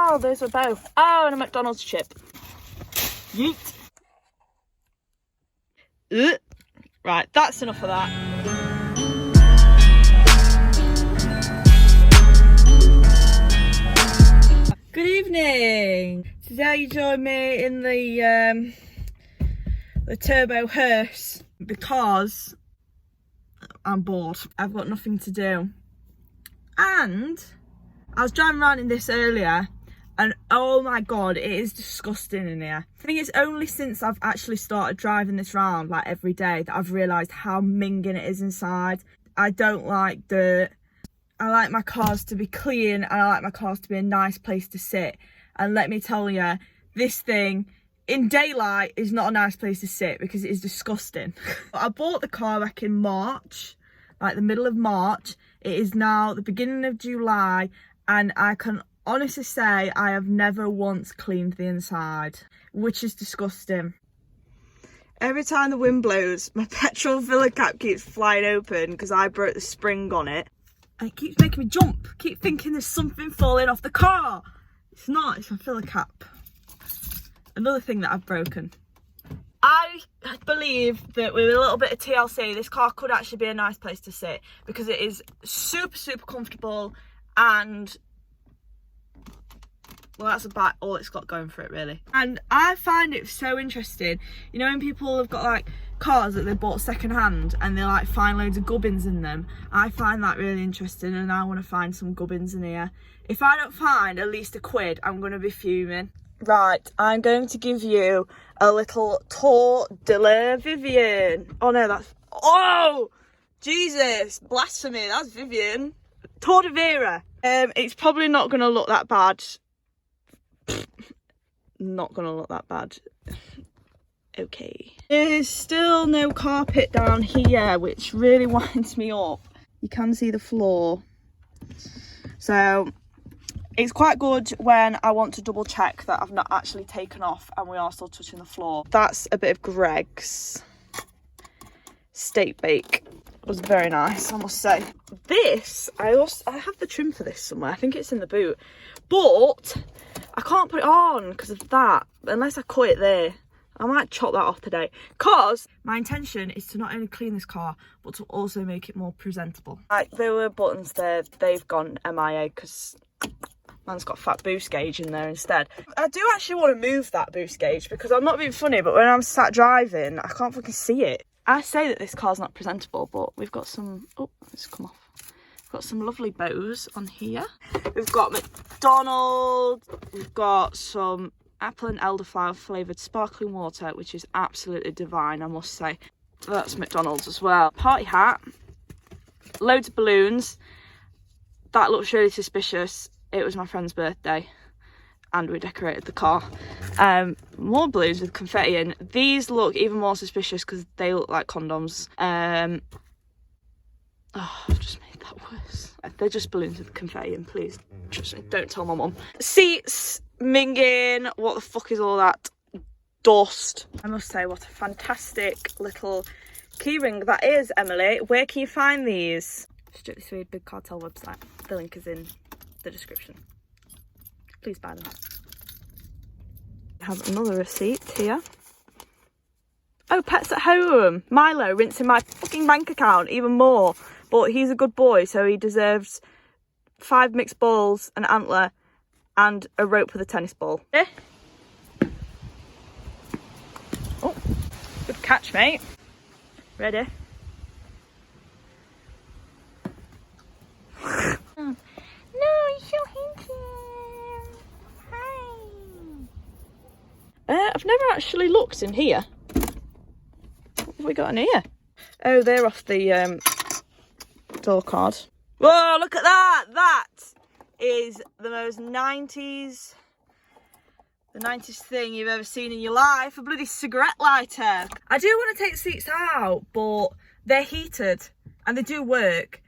Oh, those are both. Oh, and a McDonald's chip. Yeet. Ugh. Right, that's enough of that. Good evening. Today you join me in the turbo hearse because I'm bored. I've got nothing to do. And I was driving around in this earlier and oh my god, it is disgusting in here. I think it's only since I've actually started driving this round like every day that I've realised how minging it is inside. I don't like dirt. I like my cars to be clean and I like my cars to be a nice place to sit. And let me tell you, this thing in daylight is not a nice place to sit because it is disgusting. I bought the car back in March, like the middle of March. It is now the beginning of July and I can honestly say I have never once cleaned the inside, which is disgusting. Every time the wind blows, my petrol filler cap keeps flying open because I broke the spring on it. And it keeps making me jump. Keep thinking there's something falling off the car. It's not, it's my filler cap. Another thing that I've broken. I believe that with a little bit of TLC, this car could actually be a nice place to sit because it is super, super comfortable and well, that's about all it's got going for it, really. And I find it so interesting. You know, when people have got like cars that they bought second hand and they like find loads of gubbins in them, I find that really interesting and I want to find some gubbins in here. If I don't find at least £1, I'm going to be fuming. Right, I'm going to give you a little Tour de la Vivian. Oh no, that's, oh Jesus, blasphemy, that's Vivian. Tour de Vera. It's probably not going to look that bad. Not gonna look that bad. Okay, there's still no carpet down here, which really winds me up. You can see the floor, so it's quite good when I want to double check that I've not actually taken off and we are still touching the floor. That's a bit of Greg's steak bake. It was very nice, I must say. This, I have the trim for this somewhere. I think it's in the boot, but I can't put it on because of that, unless I cut it there. I might chop that off today because my intention is to not only clean this car but to also make it more presentable. Like, there were buttons there, they've gone MIA because man's got fat boost gauge in there instead. I do actually want to move that boost gauge because I'm not being funny, but when I'm sat driving I can't fucking see it. I say that this car's not presentable, but we've got some, oh, it's come off. Got some lovely bows on here. We've got McDonald's. We've got some apple and elderflower flavoured sparkling water, which is absolutely divine, I must say. That's McDonald's as well. Party hat. Loads of balloons. That looks really suspicious. It was my friend's birthday and we decorated the car. More balloons with confetti in. These look even more suspicious because they look like condoms. Oh, I've just made that worse. They're just balloons with confetti in, please. Trust me, don't tell my mum. Seats, minging, what the fuck is all that dust? I must say, what a fantastic little keyring that is, Emily. Where can you find these? Strictly Swede Big Cartel website. The link is in the description. Please buy them. I have another receipt here. Oh, Pets at Home. Milo rinsing my fucking bank account even more. But he's a good boy, so he deserves 5 mixed balls, an antler, and a rope with a tennis ball. Eh? Oh, good catch, mate. Ready? No, he's so handsome. Hi. I've never actually looked in here. What have we got in here? Oh, they're off the door card. Whoa, look at that! That is the most 90s, the 90s thing you've ever seen in your life. A bloody cigarette lighter. I do want to take the seats out, but they're heated and they do work.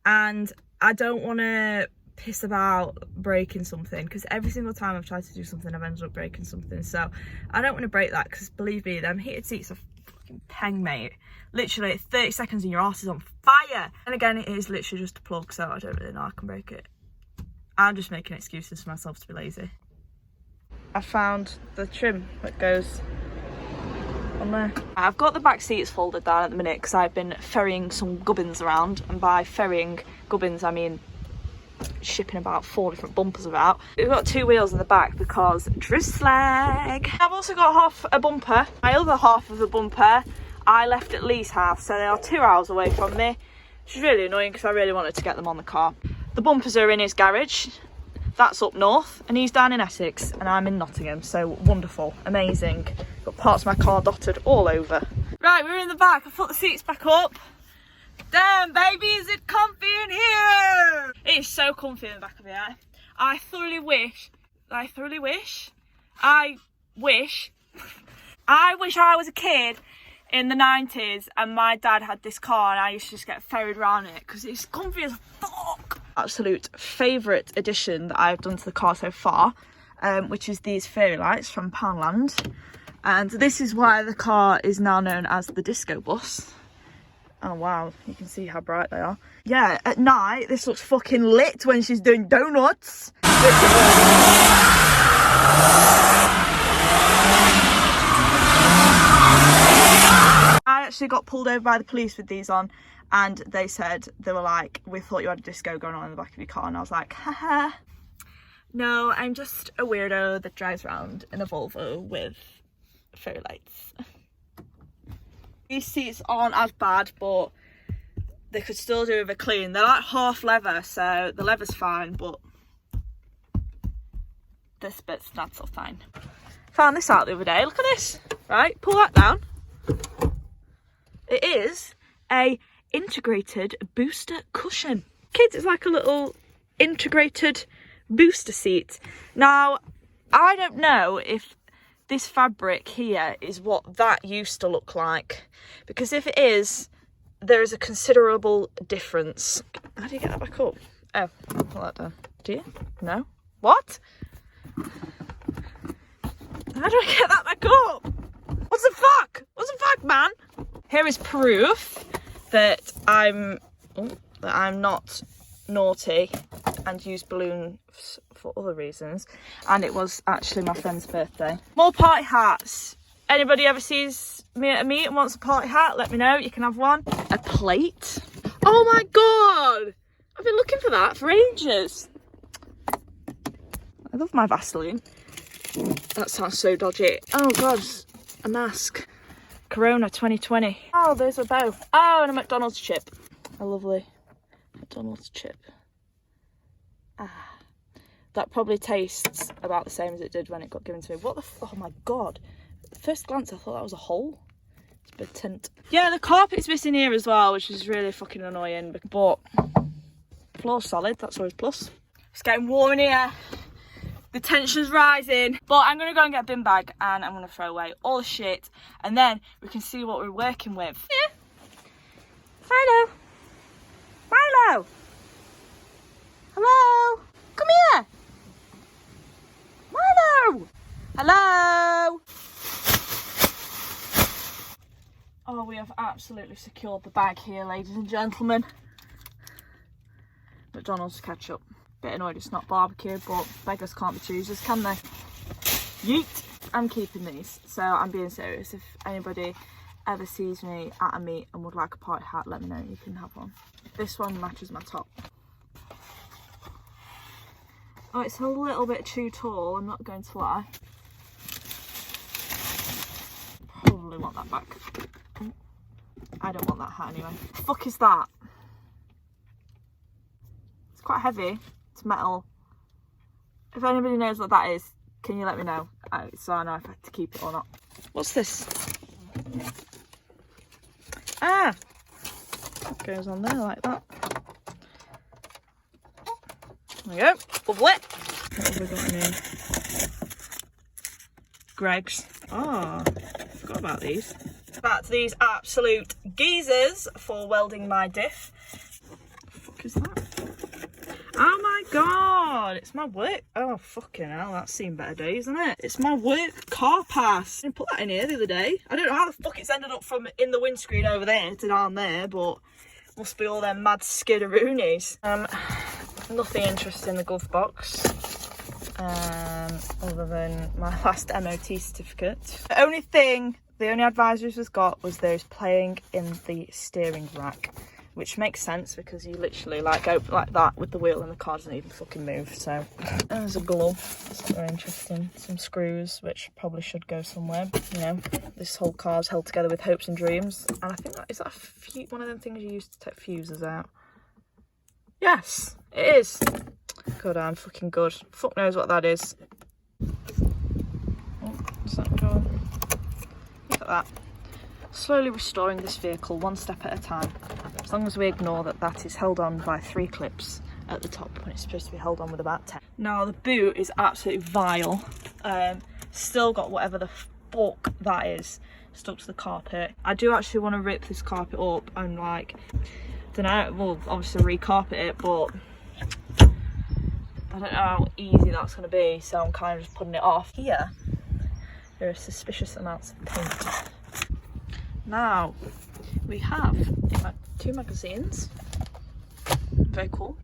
And I don't want to piss about breaking something because every single time I've tried to do something I've ended up breaking something. So I don't want to break that because believe me, them heated seats are fucking peng, mate. Literally 30 seconds and your arse is on fire. And again, it is literally just a plug, so I don't really know I can break it. I'm just making excuses for myself to be lazy. I found the trim that goes on there. I've got the back seats folded down at the minute because I've been ferrying some gubbins around, and by ferrying gubbins I mean shipping about 4 different bumpers about. We've got 2 wheels in the back because slag. I've also got half a bumper. My other half of the bumper I left at least half, so they are 2 hours away from me, which is really annoying because I really wanted to get them on the car. The bumpers are in his garage. That's up north, and he's down in Essex, and I'm in Nottingham, so wonderful, amazing. Got parts of my car dotted all over. Right, we're in the back. I've put the seats back up. Damn, baby, is it comfy in here? It is so comfy in the back of here. I wish I was a kid in the 90s and my dad had this car and I used to just get ferried around it because it's comfy as fuck. Absolute favourite addition that I've done to the car so far, which is these fairy lights from Poundland. And this is why the car is now known as the disco bus. Oh wow, you can see how bright they are. Yeah, at night this looks fucking lit when she's doing donuts. I actually got pulled over by the police with these on, and they said, they were like, we thought you had a disco going on in the back of your car, and I was like, haha, no, I'm just a weirdo that drives around in a Volvo with fairy lights. These seats aren't as bad, but they could still do with a clean. They're like half leather, so the leather's fine, but this bit's not so fine. Found this out the other day. Look at this. Right, pull that down. It is a integrated booster cushion. Kids, it's like a little integrated booster seat. Now, I don't know if this fabric here is what that used to look like, because if it is, there is a considerable difference. How do you get that back up? Oh, pull that down. Do you? No? What? How do I get that back up? What the fuck? What the fuck, man? Here is proof that I'm not naughty and use balloons for other reasons, and it was actually my friend's birthday. More party hats. Anybody ever sees me at a meet and wants a party hat, let me know, you can have one. A plate. Oh my god, I've been looking for that for ages. I love my Vaseline. That sounds so dodgy. Oh god, a mask. Corona 2020. Oh, there's a bow. Oh, and a McDonald's chip. A lovely McDonald's chip. Ah, that probably tastes about the same as it did when it got given to me. What the oh my god. At first glance I thought that was a hole. It's a bit tint. Yeah, the carpet's missing here as well, which is really fucking annoying, but floor's solid, that's always a plus. It's getting warm in here. The tension's rising, but I'm gonna go and get a bin bag and I'm gonna throw away all the shit, and then we can see what we're working with. Yeah. Milo. Milo. Hello. Come here. Milo. Hello. Oh, we have absolutely secured the bag here, ladies and gentlemen. McDonald's ketchup. Bit annoyed it's not barbecue, but beggars can't be choosers, can they? Yeet! I'm keeping these, so I'm being serious. If anybody ever sees me at a meet and would like a party hat, let me know, you can have one. This one matches my top. Oh, it's a little bit too tall, I'm not going to lie. Probably want that back. I don't want that hat anyway. What the fuck is that? It's quite heavy. It's metal. If anybody knows what that is, can you let me know? So I know if I have to keep it or not. What's this? Ah! It goes on there like that. There we go. Lovely. What have we got in here? Greg's. Ah, forgot about these. Back to these absolute geezers for welding my diff. What the fuck is that? Oh my god, it's my work. Oh fucking hell, that's seen better days, isn't it? It's my work car pass. I put that in here the other day. I don't know how the fuck it's ended up from in the windscreen over there to down there, but must be all them mad skidderoonies. Nothing interesting in the glove box. other than my last MOT certificate. The only advisories was got was those playing in the steering rack, which makes sense because you literally like go like that with the wheel and the car doesn't even fucking move. So there's a glove, that's not very interesting. Some screws, which probably should go somewhere. You know, this whole car's held together with hopes and dreams. And I think that, is that one of them things you use to take fuses out? Yes, it is. God, I'm fucking good. Fuck knows what that is. Oh, what's that door? Look at that. Slowly restoring this vehicle one step at a time. As long as we ignore that that is held on by 3 clips at the top when it's supposed to be held on with about 10. Now the boot is absolutely vile. Still got whatever the fuck that is stuck to the carpet. I do actually want to rip this carpet up and like, don't know, well obviously recarpet it, but I don't know how easy that's going to be, so I'm kind of just putting it off. Here, there are suspicious amounts of paint. Now, we have 2 magazines, very cool,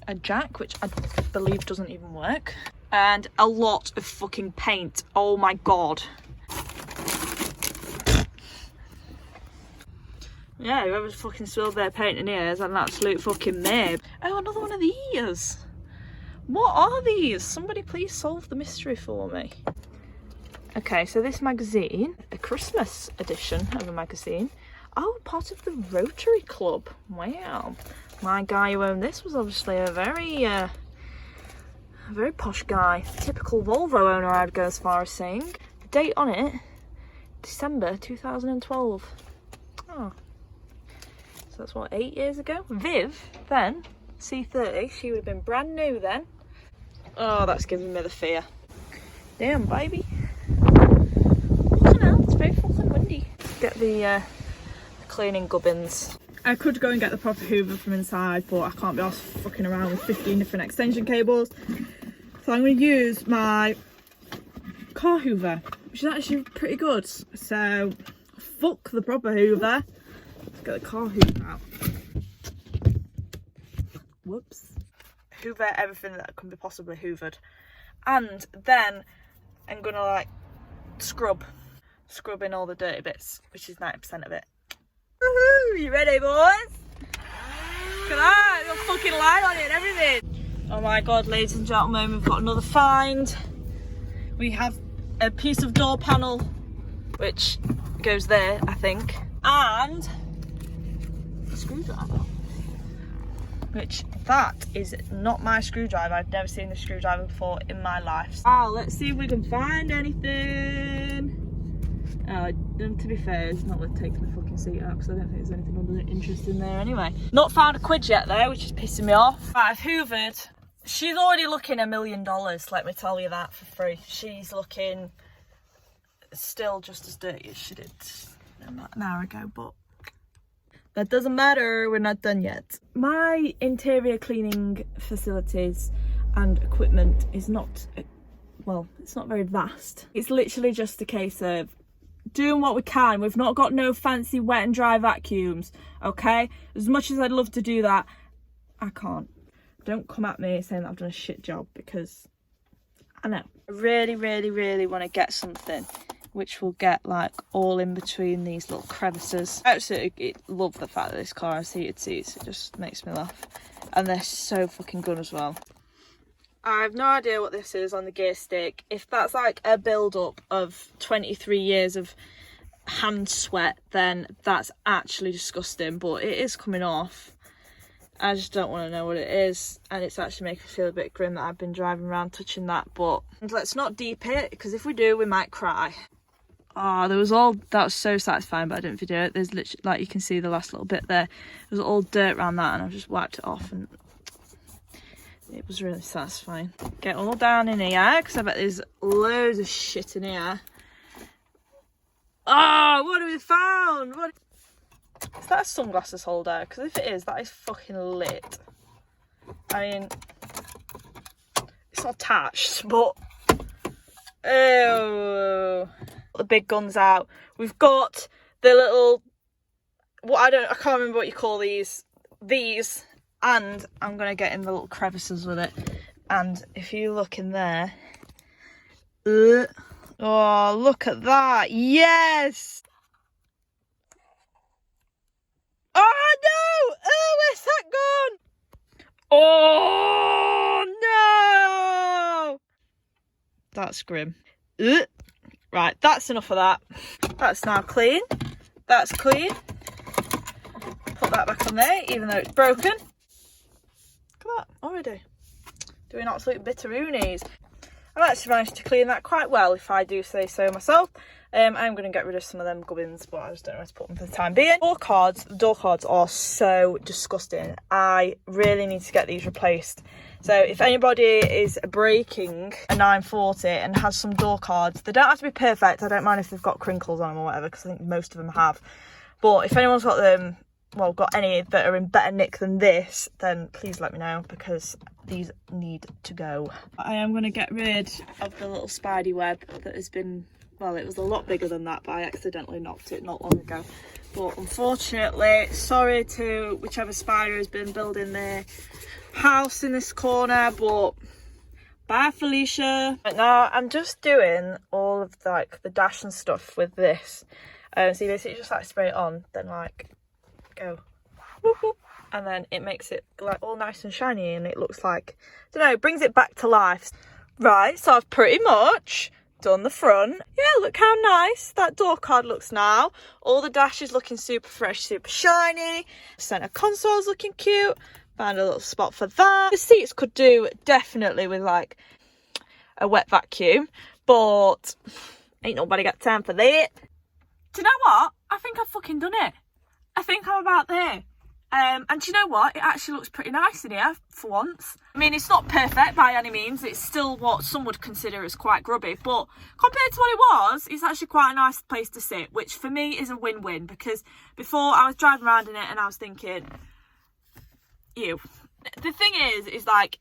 a jack, which I believe doesn't even work, and a lot of fucking paint. Oh my god. Yeah, whoever's fucking spilled their paint in here is an absolute fucking mabe. Oh, another one of these. What are these? Somebody please solve the mystery for me. Okay, so this magazine, a Christmas edition of a magazine. Oh, part of the Rotary Club. Wow. My guy who owned this was obviously a very posh guy. Typical Volvo owner, I'd go as far as saying. The date on it, December 2012. Oh. So that's what, 8 years ago? Viv, then, C30, she would have been brand new then. Oh, that's giving me the fear. Damn, baby. Fucking hell, it's very fucking windy. Get the cleaning gubbins. I could go and get the proper hoover from inside, but I can't be arsed fucking around with 15 different extension cables. So I'm going to use my car hoover, which is actually pretty good. So, fuck the proper hoover. Let's get the car hoover out. Whoops. Hoover everything that can be possibly hoovered. And then I'm going to like scrub in all the dirty bits, which is 90% of it. Woohoo! You ready, boys? Look at that, got a fucking light on it and everything. Oh my god, ladies and gentlemen, we've got another find. We have a piece of door panel, which goes there, I think, and a screwdriver. Which, that is not my screwdriver. I've never seen this screwdriver before in my life. Oh, let's see if we can find anything. To be fair, it's not worth taking the fucking seat out because I don't think there's anything other interesting there anyway. Not found a quid yet though, which is pissing me off. Right, I've hoovered. She's already looking $1 million, let me tell you that for free. She's looking still just as dirty as she did an hour ago, but that doesn't matter, we're not done yet. My interior cleaning facilities and equipment is not, well, it's not very vast. It's literally just a case of doing what we can. We've not got no fancy wet and dry vacuums, okay? As much as I'd love to do that, I can't. Don't come at me saying that I've done a shit job, because I know. I really, really, really want to get something which will get like all in between these little crevices. I absolutely love the fact that this car has heated seats. It just makes me laugh. And they're so fucking good as well. I have no idea what this is on the gear stick. If that's like a build-up of 23 years of hand sweat, then that's actually disgusting, but it is coming off. I just don't want to know what it is, and it's actually making me feel a bit grim that I've been driving around touching that. But let's not deep it, because if we do, we might cry. Oh, that was so satisfying, but I didn't video it. There's literally, like you can see the last little bit there, there's all dirt around that, and I've just wiped it off, and it was really satisfying. Get all down in here, because I bet there's loads of shit in here. Oh, what have we found? What? Is that a sunglasses holder? Because if it is, that is fucking lit. I mean, it's not attached, but oh, the big guns out. We've got the little, I can't remember what you call these, and I'm gonna get in the little crevices with it. And if you look in there, oh, look at that. Yes. Oh no. Oh, where's that gone? Oh no. That's grim. Right, that's enough of that. That's now clean. That's clean. Put that back on there, even though it's broken. Look at that already. Doing absolute bitteroonies. I've actually managed to clean that quite well, if I do say so myself. I'm going to get rid of some of them gubbins, but I just don't know where to put them for the time being. The door cards are so disgusting. I really need to get these replaced. So if anybody is breaking a 940 and has some door cards, they don't have to be perfect. I don't mind if they've got crinkles on them or whatever, because I think most of them have. But if anyone's got them, well, got any that are in better nick than this, then please let me know, because these need to go. I am going to get rid of the little spidey web that has been, well, it was a lot bigger than that, but I accidentally knocked it not long ago. But unfortunately, sorry to whichever spider has been building their house in this corner, but bye, Felicia. Right now, I'm just doing all of like the dash and stuff with this. So you basically just like spray it on, then like go whoop, whoop, and then it makes it like all nice and shiny, and it looks like, I don't know, it brings it back to life. Right, so I've pretty much done the front. Yeah, look how nice that door card looks now. All the dash is looking super fresh, super shiny. Centre console's looking cute. Found a little spot for that. The seats could do definitely with like a wet vacuum, but ain't nobody got time for that. Do you know what? I think I've fucking done it. I think I'm about there. And do you know what? It actually looks pretty nice in here for once. I mean, it's not perfect by any means. It's still what some would consider as quite grubby, but compared to what it was, it's actually quite a nice place to sit, which for me is a win-win, because before I was driving around in it and I was thinking, ew. The thing is like,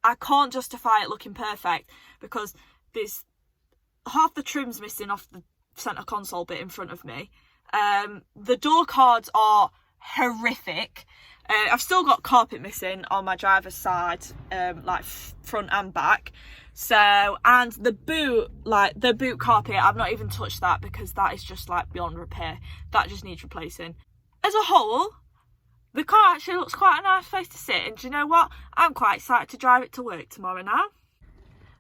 I can't justify it looking perfect because there's half the trim's missing off the centre console bit in front of me. The door cards are horrific. I've still got carpet missing on my driver's side, like front and back. So, and the boot carpet, I've not even touched that because that is just like beyond repair. That just needs replacing. As a whole, the car actually looks quite a nice place to sit, and do you know what? I'm quite excited to drive it to work tomorrow now.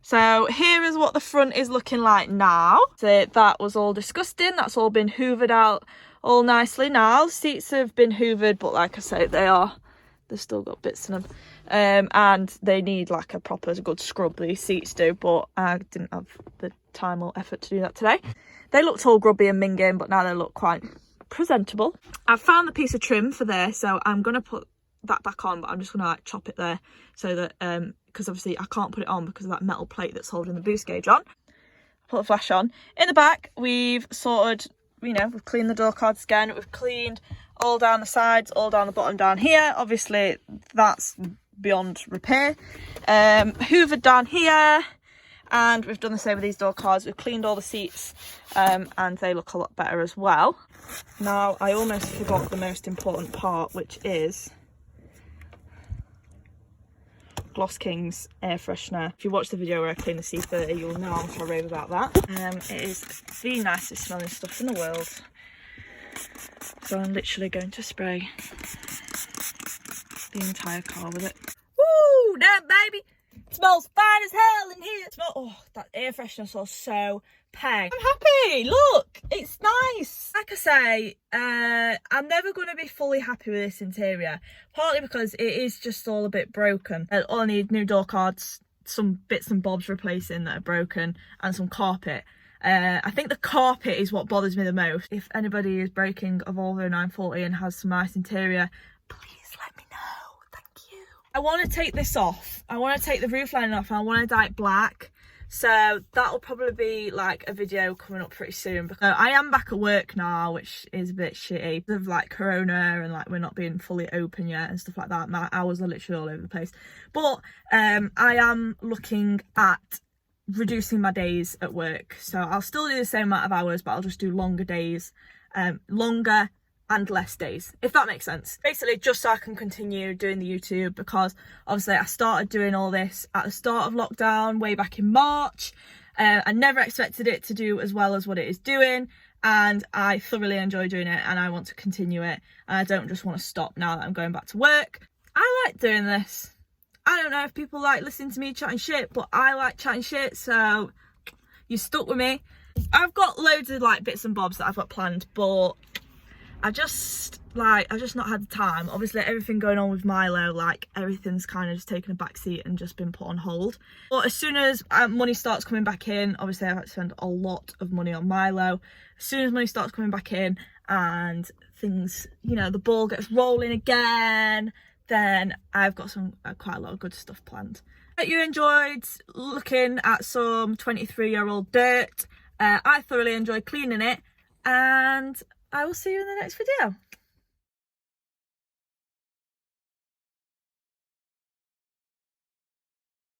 So here is what the front is looking like now. So that was all disgusting. That's all been hoovered out all nicely now. Seats have been hoovered, but like I say, they've still got bits in them. And they need like a proper good scrub, these seats do, but I didn't have the time or effort to do that today. They looked all grubby and minging, but now they look quite presentable. I've found the piece of trim for there, so I'm going to put that back on, but I'm just going to like chop it there so that because obviously I can't put it on because of that metal plate that's holding the boost gauge on. Put the flash on. In the back, we've sorted, you know, we've cleaned the door cards again. We've cleaned all down the sides, all down the bottom down here. Obviously, that's beyond repair. Hoovered down here. And we've done the same with these door cards. We've cleaned all the seats and they look a lot better as well. Now, I almost forgot the most important part, which is Gloss King's air freshener. If you watch the video where I clean the C30, you'll know I'm so rave about that. It is the nicest smelling stuff in the world. So I'm literally going to spray the entire car with it. Woo! Damn, baby! It smells fine as hell in here. Oh, that air freshener smells so peng. I'm happy. Look, it's nice. Like I say, I'm never going to be fully happy with this interior. Partly because it is just all a bit broken. All I need new door cards, some bits and bobs replacing that are broken, and some carpet. I think the carpet is what bothers me the most. If anybody is breaking a Volvo 940 and has some nice interior, please let me know. Thank you. I want to take this off. I want to take the roof lining off, and I want to dye it black. So that'll probably be like a video coming up pretty soon, because I am back at work now, which is a bit shitty of like corona and like we're not being fully open yet and stuff like that. My hours are literally all over the place, but I am looking at reducing my days at work. So I'll still do the same amount of hours, but I'll just do longer days, longer and less days, if that makes sense. Basically just so I can continue doing the YouTube, because obviously I started doing all this at the start of lockdown way back in March. I never expected it to do as well as what it is doing, and I thoroughly enjoy doing it and I want to continue it, and I don't just want to stop now that I'm going back to work. I like doing this. I don't know if people like listening to me chatting shit, but I like chatting shit, so you stuck with me. I've got loads of like bits and bobs that I've got planned, but I've just not had the time. Obviously everything going on with Milo, like everything's kind of just taken a back seat and just been put on hold. But as soon as money starts coming back in, obviously I've had to spend a lot of money on Milo. As soon as money starts coming back in and things, you know, the ball gets rolling again, then I've got quite a lot of good stuff planned. I hope you enjoyed looking at some 23-year-old dirt. I thoroughly enjoy cleaning it, and I will see you in the next video.